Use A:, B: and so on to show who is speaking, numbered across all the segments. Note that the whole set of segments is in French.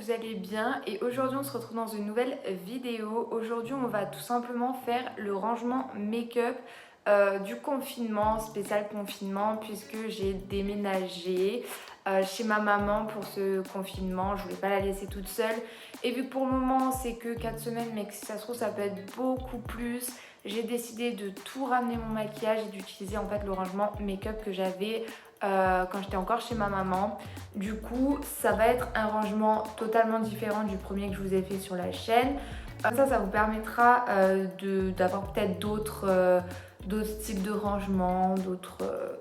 A: vous allez bien et aujourd'hui on se retrouve dans une nouvelle vidéo. Aujourd'hui on va tout simplement faire le rangement make-up du confinement, spécial confinement, puisque j'ai déménagé chez ma maman pour ce confinement. Je voulais pas la laisser toute seule et vu que pour le moment c'est que 4 semaines mais que si ça se trouve ça peut être beaucoup plus, j'ai décidé de tout ramener mon maquillage et d'utiliser en fait le rangement make-up que j'avais quand j'étais encore chez ma maman. Du coup, ça va être un rangement totalement différent du premier que je vous ai fait sur la chaîne. Ça vous permettra d'avoir peut-être d'autres styles de rangement, d'autres...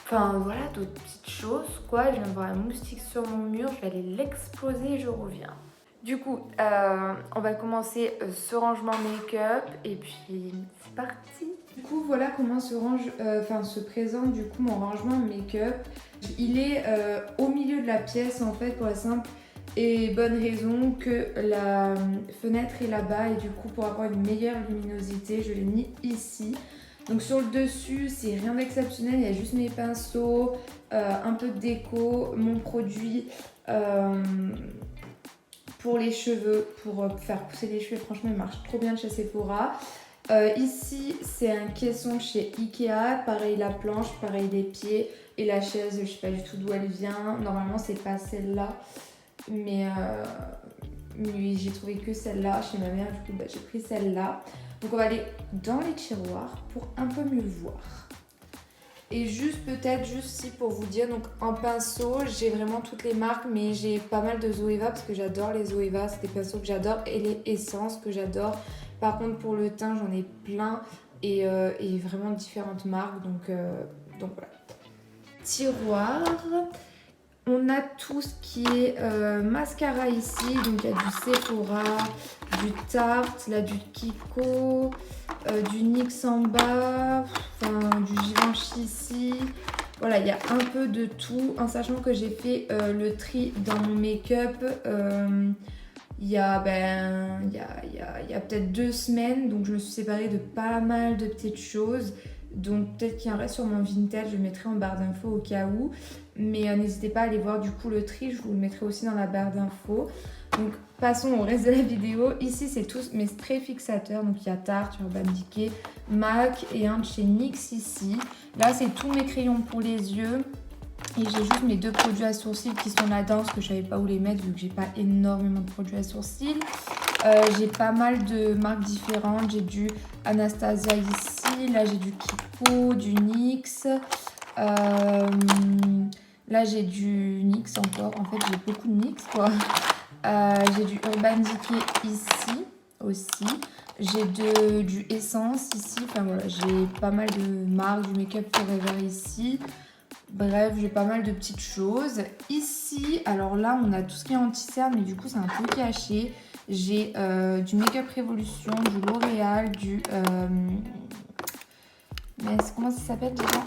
A: Enfin voilà, d'autres petites choses quoi. Je viens de voir un moustique sur mon mur, je vais aller l'exploser et je reviens. Du coup, on va commencer ce rangement make-up et puis c'est parti. Du coup, voilà comment se présente du coup mon rangement make-up. Il est au milieu de la pièce en fait pour la simple et bonne raison que la fenêtre est là-bas et du coup pour avoir une meilleure luminosité, je l'ai mis ici. Donc sur le dessus, c'est rien d'exceptionnel, il y a juste mes pinceaux, un peu de déco, mon produit pour les cheveux, pour faire pousser les cheveux. Franchement, il marche trop bien de chez Sephora. Ici, c'est un caisson chez Ikea. Pareil la planche, pareil les pieds et la chaise. Je sais pas du tout d'où elle vient. Normalement, c'est pas celle-là, mais j'ai trouvé que celle-là chez ma mère. Du coup, j'ai pris celle-là. Donc, on va aller dans les tiroirs pour un peu mieux voir. Et juste si pour vous dire, donc en pinceau, j'ai vraiment toutes les marques, mais j'ai pas mal de Zoeva parce que j'adore les Zoeva, c'est des pinceaux que j'adore, et les essences que j'adore. Par contre pour le teint, j'en ai plein et vraiment différentes marques, donc voilà. Tiroir, on a tout ce qui est mascara ici, donc il y a du Sephora, du Tarte, là du Kiko, du NYX en bas, enfin du Givenchy ici. Voilà, il y a un peu de tout, en sachant que j'ai fait le tri dans mon make-up il y a peut-être 2 semaines, donc je me suis séparée de pas mal de petites choses. Donc peut-être qu'il y en reste sur mon vintage, je le mettrai en barre d'infos au cas où. Mais n'hésitez pas à aller voir du coup le tri, je vous le mettrai aussi dans la barre d'infos. Donc passons au reste de la vidéo. Ici c'est tous mes sprays fixateurs, donc il y a Tarte, Urban Decay, MAC et un de chez NYX ici. Là c'est tous mes crayons pour les yeux. Et j'ai juste mes 2 produits à sourcils qui sont là-dedans parce que je savais pas où les mettre vu que j'ai pas énormément de produits à sourcils. J'ai pas mal de marques différentes. J'ai du Anastasia ici. Là j'ai du Kiko, du NYX. Là j'ai du NYX encore. En fait j'ai beaucoup de NYX quoi. J'ai du Urban Decay ici aussi. J'ai du Essence ici. Enfin voilà, j'ai pas mal de marques. Du Make Up Forever ici. Bref, j'ai pas mal de petites choses. Ici, alors là, on a tout ce qui est anti-cerne, mais du coup, c'est un peu caché. J'ai du Make Up Revolution, du L'Oréal, mais comment ça s'appelle déjà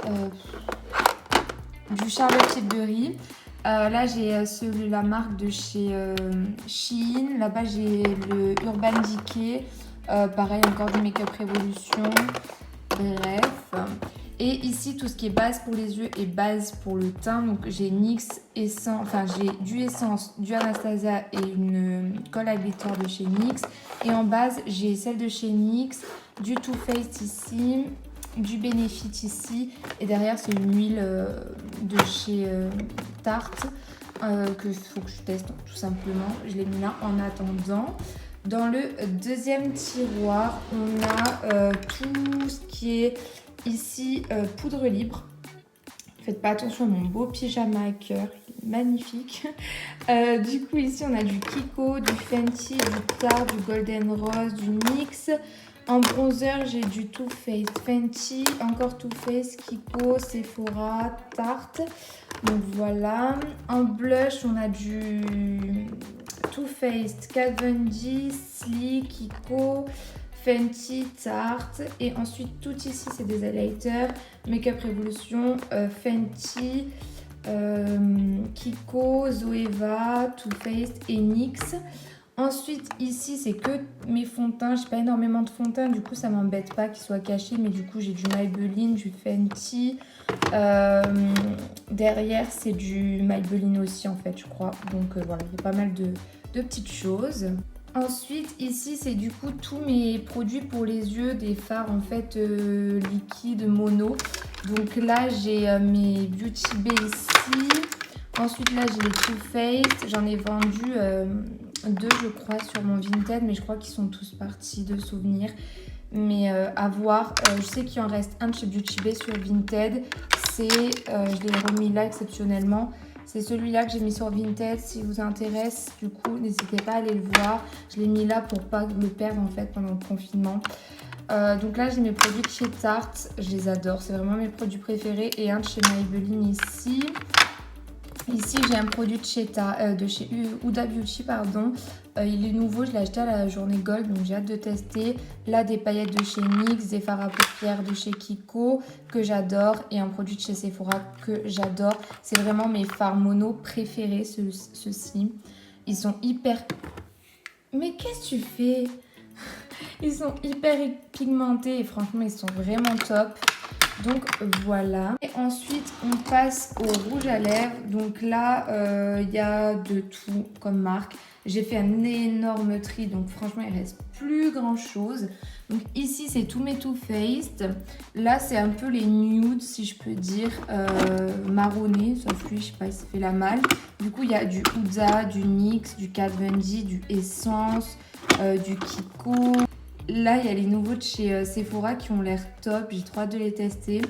A: du Charlotte Tilbury. Là, j'ai la marque de chez Shein. Là-bas, j'ai le Urban Decay. Pareil, encore du Make Up Revolution. Bref. Et ici, tout ce qui est base pour les yeux et base pour le teint. Donc, j'ai NYX Essence, enfin, j'ai du Essence, du Anastasia et une colle à glitter de chez NYX. Et en base, j'ai celle de chez NYX, du Too Faced ici, du Benefit ici. Et derrière, c'est une huile de chez Tarte que faut que je teste tout simplement. Je l'ai mis là en attendant. Dans le deuxième tiroir, on a tout ce qui est... Ici, poudre libre. Faites pas attention à mon beau pyjama à cœur, il est magnifique. Du coup, ici, on a du Kiko, du Fenty, du Tarte, du Golden Rose, du NYX. En bronzer, j'ai du Too Faced, Fenty, encore Too Faced, Kiko, Sephora, Tarte. Donc voilà. En blush, on a du Too Faced, Kat Von D, Sleek, Kiko, Fenty, Tarte. Et ensuite, tout ici, c'est des highlighters. Make Up Revolution, Fenty, Kiko, Zoeva, Too Faced et NYX. Ensuite, ici, c'est que mes fonds de teint. J'ai pas énormément de fonds de teint, du coup, ça m'embête pas qu'ils soient cachés. Mais du coup, j'ai du Maybelline, du Fenty. Derrière, c'est du Maybelline aussi, en fait, je crois. Donc, voilà, il y a pas mal deux petites choses. Ensuite, ici, c'est du coup tous mes produits pour les yeux, des fards en fait liquides mono. Donc là, j'ai mes Beauty Bay ici. Ensuite, là, j'ai les Too Faced. J'en ai vendu deux, je crois, sur mon Vinted, mais je crois qu'ils sont tous partis de souvenirs. Mais à voir. Je sais qu'il en reste un de chez Beauty Bay sur Vinted. Je l'ai remis là exceptionnellement. C'est celui-là que j'ai mis sur Vinted. Si vous intéresse, du coup, n'hésitez pas à aller le voir. Je l'ai mis là pour pas le perdre en fait pendant le confinement. Donc là, j'ai mes produits de chez Tarte. Je les adore. C'est vraiment mes produits préférés. Et un de chez Maybelline ici. Ici, j'ai un produit de chez Huda Beauty, pardon. Il est nouveau, je l'ai acheté à la journée Gold, donc j'ai hâte de tester. Là, des paillettes de chez NYX, des fards à paupières de chez Kiko, que j'adore. Et un produit de chez Sephora que j'adore. C'est vraiment mes fards mono préférés, ceux-ci. Ils sont hyper... Mais qu'est-ce que tu fais? Ils sont hyper pigmentés et franchement, ils sont vraiment top. Donc voilà. Et ensuite, on passe au rouge à lèvres. Donc là, il y a de tout comme marque. J'ai fait un énorme tri. Donc franchement, il reste plus grand chose. Donc ici, c'est tous mes Too Faced. Là, c'est un peu les nudes, si je peux dire, marronnés. Sauf lui, je sais pas, il s'est fait la malle. Du coup, il y a du Huda, du NYX, du Kat Von D, du Essence, du Kiko. Là, il y a les nouveaux de chez Sephora qui ont l'air top. J'ai trop hâte de les tester.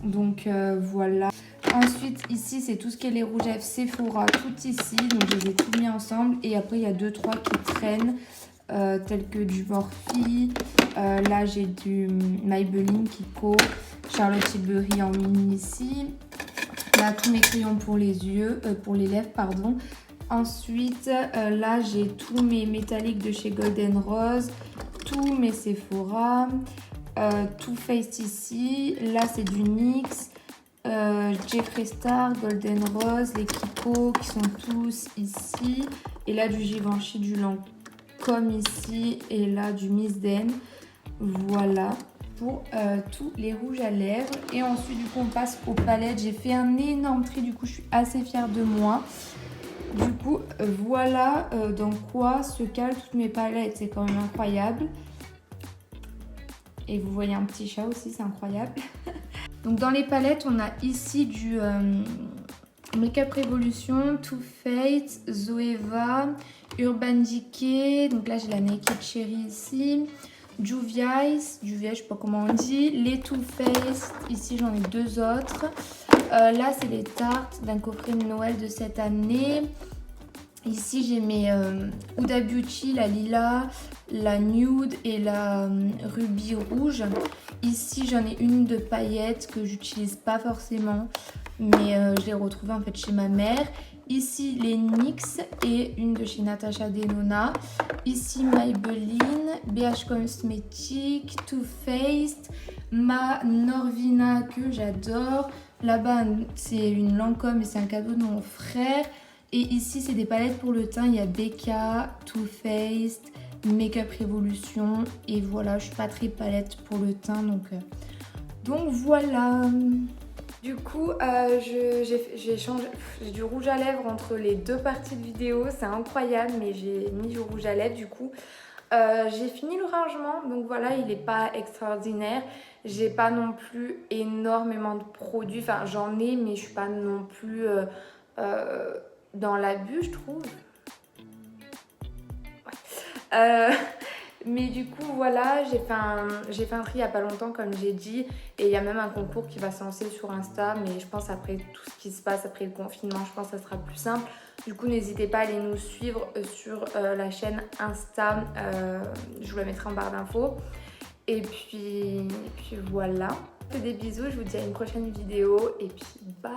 A: Donc voilà. Ensuite, ici, c'est tout ce qui est les rouges à lèvres Sephora. Tout ici. Donc, je les ai tout mis ensemble. Et après, il y a 2-3 qui traînent. Tels que du Morphe. Là, j'ai du Maybelline, Kiko. Charlotte Tilbury en mini ici. Là, tous mes crayons pour les yeux. Pour les lèvres, pardon. Ensuite, là, j'ai tous mes métalliques de chez Golden Rose. Tous mes Sephora, Too Faced ici, là c'est du NYX, Jeffree Star, Golden Rose, les Kiko qui sont tous ici, et là du Givenchy, du Lancôme ici, et là du Miss Den. Voilà pour tous les rouges à lèvres. Et ensuite du coup on passe aux palettes. J'ai fait un énorme tri, du coup je suis assez fière de moi. Du coup, voilà dans quoi se calent toutes mes palettes. C'est quand même incroyable. Et vous voyez un petit chat aussi, c'est incroyable. Donc dans les palettes, on a ici du Makeup Revolution, Too Faced, Zoeva, Urban Decay. Donc là, j'ai la Naked Cherry ici. Juvia's, je sais pas comment on dit. Les Too Faced, ici j'en ai deux autres. Là, c'est les tartes d'un coffret de Noël de cette année. Ici, j'ai mes Huda Beauty, la lila, la nude et la rubis rouge. Ici, j'en ai une de paillettes que j'utilise pas forcément, mais je l'ai retrouvée en fait chez ma mère. Ici, les NYX et une de chez Natasha Denona. Ici, Maybelline, BH Cosmetics, Too Faced, ma Norvina que j'adore. Là-bas, c'est une Lancôme et c'est un cadeau de mon frère. Et ici, c'est des palettes pour le teint. Il y a Becca, Too Faced, Makeup Revolution. Et voilà, je suis pas très palette pour le teint. Donc voilà. Du coup, j'ai du rouge à lèvres entre les deux parties de vidéo. C'est incroyable, mais j'ai mis du rouge à lèvres du coup. J'ai fini le rangement, donc voilà, il n'est pas extraordinaire. J'ai pas non plus énormément de produits. Enfin, j'en ai, mais je suis pas non plus dans l'abus, je trouve. Ouais. Mais du coup, voilà, j'ai fait un tri il n'y a pas longtemps, comme j'ai dit. Et il y a même un concours qui va se lancer sur Insta. Mais je pense après tout ce qui se passe, après le confinement, je pense que ça sera plus simple. Du coup, n'hésitez pas à aller nous suivre sur la chaîne Insta. Je vous la mettrai en barre d'infos. Et puis voilà. Des bisous, je vous dis à une prochaine vidéo. Et puis bye!